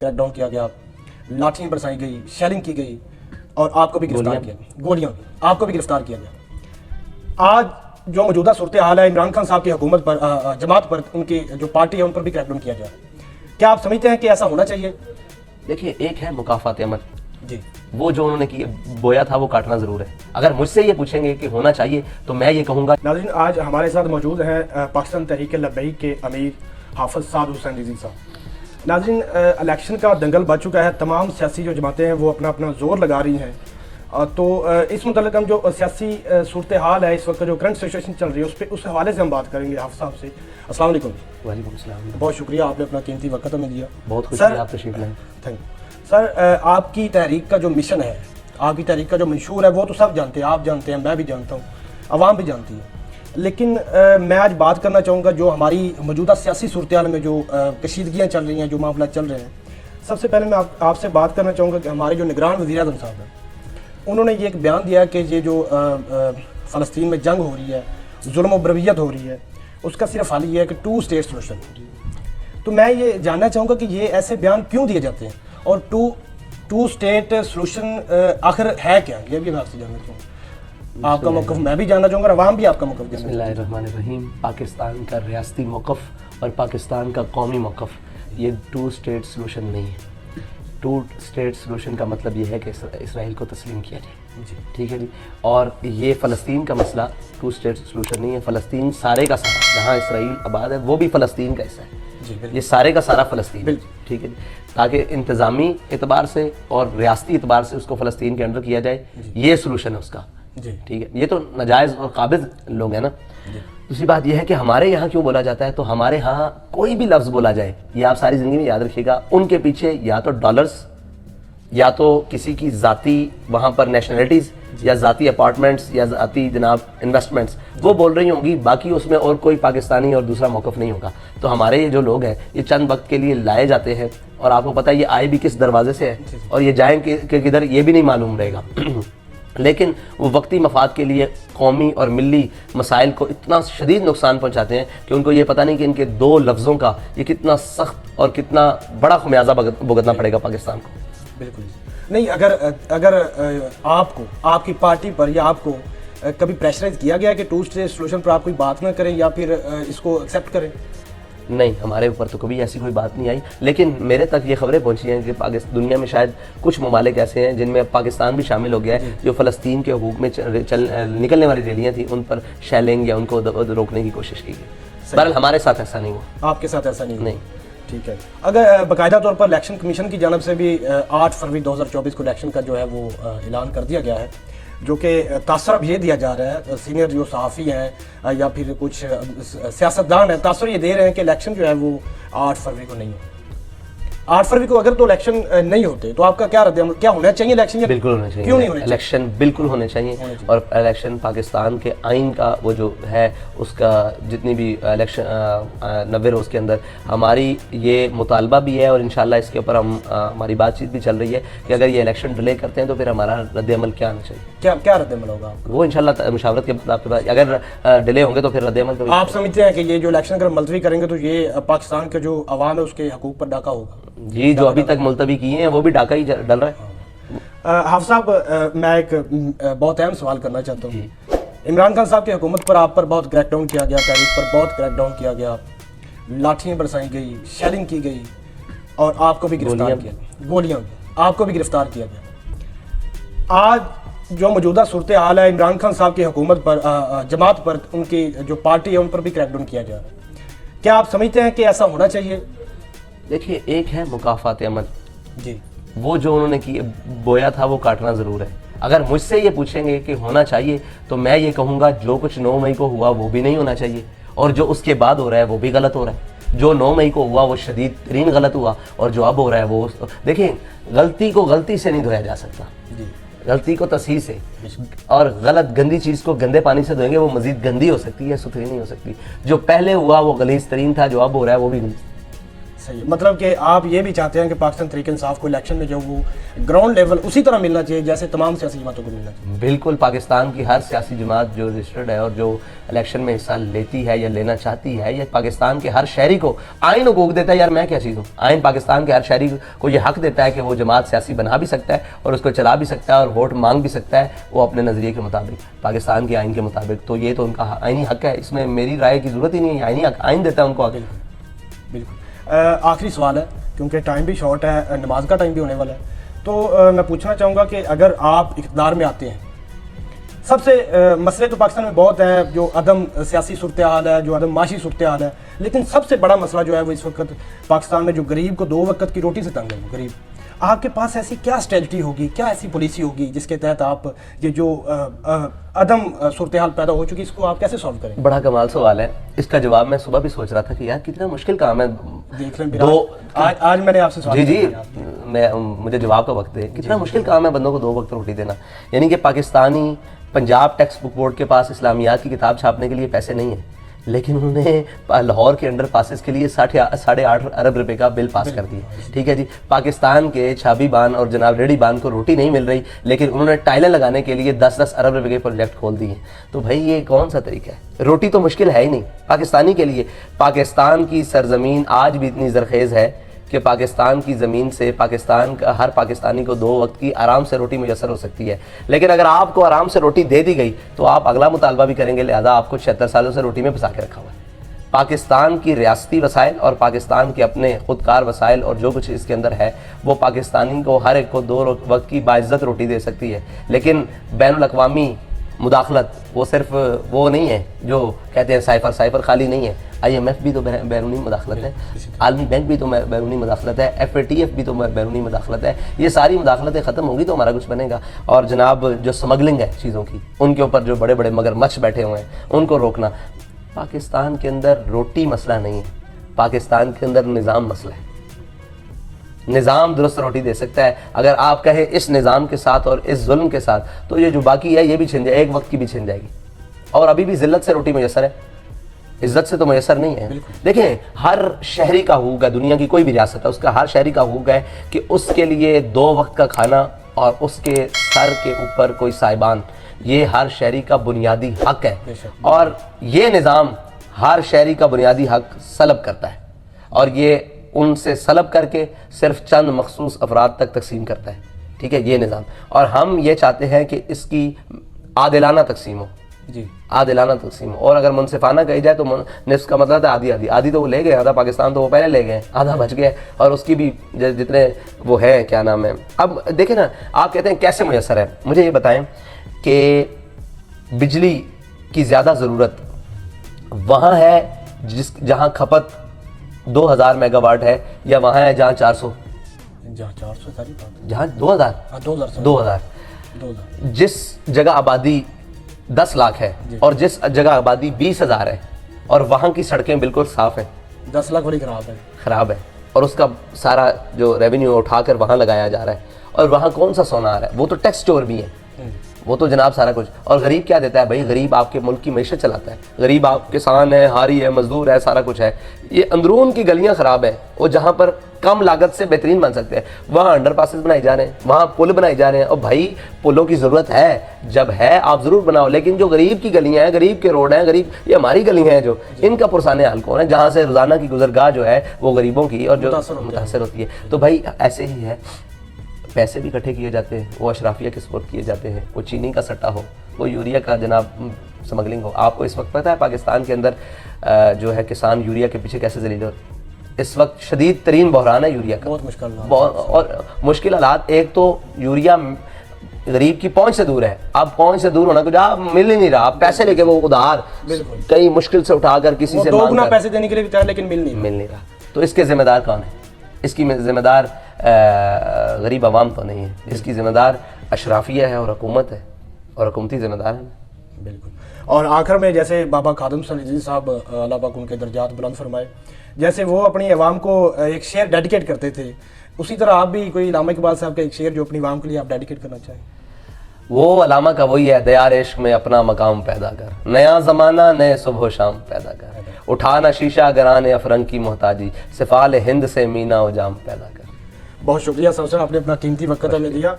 Crack down کیا گیا, لاٹھیاں برسائی گئی, شیلنگ کی گئی اور آپ کو بھی گرفتار کیا گیا, گولیاں آپ کو بھی گرفتار کیا گیا. آج جو موجودہ صورتحال ہے, عمران خان صاحب کی حکومت پر, جماعت پر, ان کی جو پارٹی ہے ان پر بھی کریک ڈاؤن کیا جا رہا ہے. کیا آپ سمجھتے ہیں کہ ایسا ہونا چاہیے؟ دیکھیے, ایک ہے مکافات عمل, جی وہ جو انہوں نے کیا بویا تھا وہ کاٹنا ضرور ہے. اگر مجھ سے یہ پوچھیں گے کہ ہونا چاہیے تو میں یہ کہوں گا. ناظرین, آج ہمارے ساتھ موجود ہیں پاکستان تحریک لبیک کے امیر حافظ سعد حسین رضوی صاحب. ناظرین, الیکشن کا دنگل بچ چکا ہے, تمام سیاسی جو جماعتیں ہیں وہ اپنا اپنا زور لگا رہی ہیں. تو اس متعلق ہم جو سیاسی صورتحال ہے اس وقت, جو کرنٹ سچویشن چل رہی ہے اس حوالے سے ہم بات کریں گے حافظ صاحب سے. السلام علیکم. وعلیکم السلام. بہت شکریہ, آپ نے اپنا قیمتی وقت ہمیں دیا. بہت خوشی ہے آپ تشریف لائیں. Thank you sir. آپ کی تحریک کا جو مشن ہے, آپ کی تحریک کا جو منشور ہے وہ تو سب جانتے ہیں, آپ جانتے ہیں, میں بھی جانتا ہوں, عوام بھی جانتی ہے. لیکن میں آج بات کرنا چاہوں گا جو ہماری موجودہ سیاسی صورتحال میں جو کشیدگیاں چل رہی ہیں, جو معاملات چل رہے ہیں. سب سے پہلے میں آپ سے بات کرنا چاہوں گا کہ ہمارے جو نگران وزیر اعظم صاحب ہیں, انہوں نے یہ ایک بیان دیا کہ یہ جو فلسطین میں جنگ ہو رہی ہے, ظلم و برویت ہو رہی ہے, اس کا صرف حل یہ ہے کہ 2 اسٹیٹ سولوشن. تو میں یہ جاننا چاہوں گا کہ یہ ایسے بیان کیوں دیے جاتے ہیں, اور 2 اسٹیٹ سولوشن آخر ہے کیا, یہ بھی میں آپ سے جاننا چاہوں گا. آپ کا موقف میں بھی جاننا چاہوں گا, عوام بھی آپ کا موقف بسم جاننا اللہ الرحمن الرحیم. پاکستان کا ریاستی موقف اور پاکستان کا قومی موقف یہ 2 اسٹیٹ سولوشن نہیں ہے. 2 اسٹیٹ سولوشن کا مطلب یہ ہے کہ اسرائیل کو تسلیم کیا جائے. ٹھیک ہے جی. اور یہ فلسطین کا مسئلہ 2 اسٹیٹ سولوشن نہیں ہے. فلسطین سارے کا سارا, جہاں اسرائیل آباد ہے وہ بھی فلسطین کا حصہ ہے. یہ سارے کا سارا فلسطین ہے. ٹھیک ہے جی. تاکہ انتظامی اعتبار سے اور ریاستی اعتبار سے اس کو فلسطین کے انڈر کیا جائے, یہ سولوشن ہے اس کا. ٹھیک ہے. یہ تو ناجائز اور قابض لوگ ہیں نا. دوسری بات یہ ہے کہ ہمارے یہاں کیوں بولا جاتا ہے, تو ہمارے ہاں کوئی بھی لفظ بولا جائے, یہ آپ ساری زندگی میں یاد رکھیے گا, ان کے پیچھے یا تو ڈالرز, یا تو کسی کی ذاتی وہاں پر نیشنلٹیز, یا ذاتی اپارٹمنٹس, یا ذاتی جناب انویسٹمنٹس وہ بول رہی ہوں گی. باقی اس میں اور کوئی پاکستانی اور دوسرا موقف نہیں ہوگا. تو ہمارے یہ جو لوگ ہیں یہ چند وقت کے لیے لائے جاتے ہیں, اور آپ کو پتہ ہے یہ آئے بھی کس دروازے سے ہے اور یہ جائیں کہ کدھر یہ بھی نہیں معلوم رہے گا. لیکن وہ وقتی مفاد کے لیے قومی اور ملی مسائل کو اتنا شدید نقصان پہنچاتے ہیں کہ ان کو یہ پتہ نہیں کہ ان کے 2 لفظوں کا یہ کتنا سخت اور کتنا بڑا خمیازہ بھگتنا پڑے گا پاکستان کو. بالکل نہیں. اگر آپ کو, آپ کی پارٹی پر یا آپ کو کبھی پریشرائز کیا گیا کہ 2 اسٹیٹ سولوشن پر آپ کوئی بات نہ کریں یا پھر اس کو ایکسیپٹ کریں؟ نہیں, ہمارے اوپر تو کبھی ایسی کوئی بات نہیں آئی. لیکن میرے تک یہ خبریں پہنچی ہیں کہ دنیا میں شاید کچھ ممالک ایسے ہیں جن میں پاکستان بھی شامل ہو گیا ہے, جو فلسطین کے حقوق میں نکلنے والی ریلیاں تھیں ان پر شیلنگ یا ان کو روکنے کی کوشش کی گئی. بہرحال ہمارے ساتھ ایسا نہیں ہوا. آپ کے ساتھ ایسا نہیں ہوا؟ نہیں. ٹھیک ہے. اگر باقاعدہ طور پر الیکشن کمیشن کی جانب سے بھی 8 فروری 2024 کو الیکشن کا جو ہے وہ اعلان کر دیا گیا ہے, جو کہ تاثر یہ دیا جا رہا ہے, سینئر جو صحافی ہیں یا پھر کچھ سیاستدان ہیں تاثر یہ دے رہے ہیں کہ الیکشن جو ہے وہ 8 فروری کو نہیں ہو. 8 فروری کو اگر تو الیکشن نہیں ہوتے تو آپ کا کیا رد عمل, کیا ہونا چاہیے الیکشن؟ بالکل ہونا چاہیے. کیوں نہیں ہونا چاہیے؟ الیکشن بالکل ہونے چاہیے. اور الیکشن پاکستان کے آئین کا وہ جو ہے اس کا جتنی بھی الیکشن 90 روز کے اندر ہماری یہ مطالبہ بھی ہے, اور انشاءاللہ اس کے اوپر ہماری بات چیت بھی چل رہی ہے کہ اگر یہ الیکشن ڈیلے کرتے ہیں تو پھر ہمارا رد عمل کیا آنا چاہیے. کیا رد عمل ہوگا وہ انشاءاللہ مشاورت کے بعد آپ کے پاس اگر ڈیلے ہوں گے تو پھر رد عمل. آپ سمجھتے ہیں کہ یہ جو الیکشن اگر ملتوی کریں گے تو یہ پاکستان کے جو عوام ہے اس کے حقوق پر ڈاکہ ہوگا؟ جی, جو ابھی تک ملتوی کیے ہیں وہ بھی ڈاکہ ہی ڈل رہا ہے. حافظ صاحب, میں ایک بہت اہم سوال کرنا چاہتا ہوں. عمران خان صاحب کی حکومت پر آپ پر بہت کریک ڈاؤن کیا گیا, تحریک پر بہت کریک ڈاؤن کیا گیا, لاٹھیاں برسائی گئی, شیلنگ کی گئی, اور آپ کو بھی گرفتار کیا گیا, گولیاں آپ کو بھی گرفتار کیا گیا. آج جو موجودہ صورتحال ہے, عمران خان صاحب کی حکومت پر, جماعت پر, ان کی جو پارٹی ہے ان پر بھی کریک ڈاؤن کیا جا رہا ہے. کیا آپ سمجھتے ہیں کہ ایسا ہونا چاہیے؟ دیکھیے, ایک ہے مکافات عمل, جی, وہ جو انہوں نے بویا تھا وہ کاٹنا ضرور ہے. اگر مجھ سے یہ پوچھیں گے کہ ہونا چاہیے تو میں یہ کہوں گا جو کچھ 9 مئی کو ہوا وہ بھی نہیں ہونا چاہیے, اور جو اس کے بعد ہو رہا ہے وہ بھی غلط ہو رہا ہے. جو 9 مئی کو ہوا وہ شدید ترین غلط ہوا, اور جو اب ہو رہا ہے وہ دیکھیں, غلطی کو غلطی سے نہیں دھویا جا سکتا. غلطی کو تصحیح سے, اور غلط گندی چیز کو گندے پانی سے دھوئیں گے وہ مزید گندی ہو سکتی ہے, ستھری نہیں ہو سکتی. جو پہلے ہوا وہ غلیظ ترین تھا, جو اب ہو رہا ہے وہ بھی نہیں. صحیح, مطلب کہ آپ یہ بھی چاہتے ہیں کہ پاکستان تحریک انصاف کو الیکشن میں جو وہ گراؤنڈ لیول اسی طرح ملنا چاہیے جیسے تمام سیاسی جماعتوں کو ملنا چاہیے. بالکل, پاکستان کی ہر سیاسی جماعت جو رجسٹرڈ ہے اور جو الیکشن میں حصہ لیتی ہے یا لینا چاہتی ہے, یا پاکستان کے ہر شہری کو آئین حقوق دیتا ہے. یار میں کیا چیز ہوں, آئین پاکستان کے ہر شہری کو یہ حق دیتا ہے کہ وہ جماعت سیاسی بنا بھی سکتا ہے اور اس کو چلا بھی سکتا ہے اور ووٹ مانگ بھی سکتا ہے وہ اپنے نظریے کے مطابق, پاکستان کے آئین کے مطابق. تو یہ تو ان کا آئینی حق ہے, اس میں میری رائے کی ضرورت ہی نہیں ہے, آئینی حق آئین دیتا ہے ان کو. بالکل. آخری سوال ہے کیونکہ ٹائم بھی شارٹ ہے, نماز کا ٹائم بھی ہونے والا ہے, تو میں پوچھنا چاہوں گا کہ اگر آپ اقتدار میں آتے ہیں, سب سے مسئلے تو پاکستان میں بہت ہیں, جو عدم سیاسی صورتحال ہے, جو عدم معاشی صورتحال ہے, لیکن سب سے بڑا مسئلہ جو ہے وہ اس وقت پاکستان میں جو غریب کو 2 وقت کی روٹی سے تنگ ہے, وہ غریب. آپ کے پاس ایسی کیا اسٹریٹجی ہوگی, کیا ایسی پالیسی ہوگی جس کے تحت آپ یہ جو عدم صورتحال پیدا ہو چکی اس کو آپ کیسے سالو کریں؟ بڑا کمال سوال ہے, اس کا جواب میں صبح بھی سوچ رہا تھا کہ یار کتنا مشکل کام ہے. دیکھ لیں آج میں نے آپ سے سوال جی مجھے جواب کا وقت دے. کتنا مشکل کام ہے بندوں کو 2 وقت روٹی دینا. یعنی کہ Pakistani Punjab text book board کے پاس اسلامیات کی کتاب چھاپنے کے لیے پیسے نہیں ہیں, لیکن انہوں نے لاہور کے انڈر پاسز کے لیے 8.5 ارب روپے کا بل پاس کر دیا. ٹھیک ہے جی, پاکستان کے چھابی بان اور جناب ریڈی بان کو روٹی نہیں مل رہی, لیکن انہوں نے ٹائلیں لگانے کے لیے 10 ارب روپے کے پروجیکٹ کھول دیے. تو بھائی یہ کون سا طریقہ ہے؟ روٹی تو مشکل ہے ہی نہیں پاکستانی کے لیے. پاکستان کی سرزمین آج بھی اتنی زرخیز ہے کہ پاکستان کی زمین سے پاکستان کا ہر پاکستانی کو 2 وقت کی آرام سے روٹی میسر ہو سکتی ہے. لیکن اگر آپ کو آرام سے روٹی دے دی گئی تو آپ اگلا مطالبہ بھی کریں گے, لہذا آپ کو 76 سالوں سے روٹی میں پھنسا کے رکھا ہوا ہے. پاکستان کی ریاستی وسائل اور پاکستان کے اپنے خودکار وسائل اور جو کچھ اس کے اندر ہے وہ پاکستانی کو ہر ایک کو 2 وقت کی باعزت روٹی دے سکتی ہے. لیکن بین الاقوامی مداخلت وہ صرف وہ نہیں ہے جو کہتے ہیں سائفر خالی نہیں ہے. IMF بھی تو بیرونی مداخلت ہے, عالمی بینک بھی تو بیرونی مداخلت ہے, FATF بھی تو بیرونی مداخلت ہے. یہ ساری مداخلتیں ختم ہوں گی تو ہمارا کچھ بنے گا. اور جناب جو سمگلنگ ہے چیزوں کی, ان کے اوپر جو بڑے بڑے مگرمچھ بیٹھے ہوئے ہیں ان کو روکنا. پاکستان کے اندر روٹی مسئلہ نہیں ہے, پاکستان کے اندر نظام مسئلہ ہے. نظام درست روٹی دے سکتا ہے. اگر آپ کہیں اس نظام کے ساتھ اور اس ظلم کے ساتھ تو یہ جو باقی ہے یہ بھی چھن جائے, 1 وقت کی بھی چھن جائے گی. اور ابھی بھی ذلت سے روٹی میسر ہے, عزت سے تو میسر نہیں ہے. دیکھیں ہر شہری کا حقوق ہے, دنیا کی کوئی بھی ریاست ہے اس کا ہر شہری کا حقوق ہے کہ اس کے لیے 2 وقت کا کھانا اور اس کے سر کے اوپر کوئی سائبان, یہ ہر شہری کا بنیادی حق ہے. اور یہ نظام ہر شہری کا بنیادی حق سلب کرتا ہے اور یہ ان سے سلب کر کے صرف چند مخصوص افراد تک تقسیم کرتا ہے. ٹھیک ہے یہ نظام, اور ہم یہ چاہتے ہیں کہ اس کی عادلانہ تقسیم ہو. جی عادلانہ تقسیم. اور اگر منصفانہ کہی جائے تو نصف کا مطلب ہے آدھی تو وہ لے گئے, آدھا پاکستان تو وہ پہلے لے گئے, آدھا بچ گیا اور اس کی بھی جتنے وہ ہے کیا نام ہے. اب دیکھیں نا, آپ کہتے ہیں کیسے میسر ہے, مجھے یہ بتائیں کہ بجلی کی زیادہ ضرورت وہاں ہے جہاں کھپت 2000 میگا واٹ ہے, یا وہاں ہے جہاں 400, جہاں 2000 جس جگہ آبادی 10 لاکھ ہے اور جس جگہ آبادی 20,000 ہے اور وہاں کی سڑکیں بالکل صاف ہیں, 10 لاکھ بڑی خراب ہے اور اس کا سارا جو ریونیو اٹھا کر وہاں لگایا جا رہا ہے, اور وہاں کون سا سونا آ رہا ہے, وہ تو ٹیکس اسٹور بھی ہے, وہ تو جناب سارا کچھ. اور غریب کیا دیتا ہے بھائی, غریب آپ کے ملک کی معیشت چلاتا ہے, غریب آپ کسان ہے, ہاری ہے, مزدور ہے, سارا کچھ ہے. یہ اندرون کی گلیاں خراب ہیں, وہ جہاں پر کم لاگت سے بہترین بن سکتے ہیں وہاں انڈر پاسز بنائے جا رہے ہیں, وہاں پل بنائے جا رہے ہیں. اور بھائی پلوں کی ضرورت ہے, جب ہے آپ ضرور بناؤ, لیکن جو غریب کی گلیاں ہیں, غریب کے روڈ ہیں, غریب یہ ہماری گلیاں ہیں جو ان کا پرسانے حال کون ہے, جہاں سے روزانہ کی گزرگاہ جو ہے وہ غریبوں کی اور جو متاثر ہوتی ہے. تو بھائی ایسے ہی ہے, پیسے بھی اکٹھے کیے جاتے ہیں, وہ اشرافیہ کے سپورٹ کیے جاتے ہیں, وہ چینی کا سٹا ہو, وہ یوریا کا جناب سمگلنگ ہو. آپ کو اس وقت پتہ ہے پاکستان کے اندر جو ہے کسان یوریا کے پیچھے کیسے ذلیل ہو, اس وقت شدید ترین بحران ہے یوریا کا, اور مشکل حالات. ایک تو یوریا غریب کی پہنچ سے دور ہے, اب پہنچ سے دور ہونا کچھ آپ مل ہی نہیں رہا, آپ پیسے لے کے وہ ادھار کئی مشکل سے اٹھا کر کسی سے مانگ کر پیسے دینے کے لیے بھی تیار, لیکن مل نہیں رہا. تو اس کے ذمہ دار کون ہے؟ اس کی ذمہ دار غریب عوام تو نہیں ہے, اس کی ذمہ دار اشرافیہ ہے اور حکومت ہے, اور حکومتی ذمہ دار ہے. بالکل. اور آخر میں جیسے بابا خادم صلی صاحب اللہ پاک ان کے درجات بلند فرمائے, جیسے وہ اپنی عوام کو ایک شعر ڈیڈیکیٹ کرتے تھے, اسی طرح آپ بھی کوئی علامہ اقبال صاحب کا ایک شعر جو اپنی عوام کے لیے آپ ڈیڈیکیٹ کرنا چاہیں؟ وہ علامہ کا وہی ہے, دیار عشق میں اپنا مقام پیدا کر, نیا زمانہ نئے صبح و شام پیدا کر. اٹھانا شیشہ گران افرنگ کی محتاجی، سفال ہند سے مینا و جام پیدا کر. بہت شکریہ سر صاحب، آپ نے اپنا قیمتی وقت ہمیں دیا.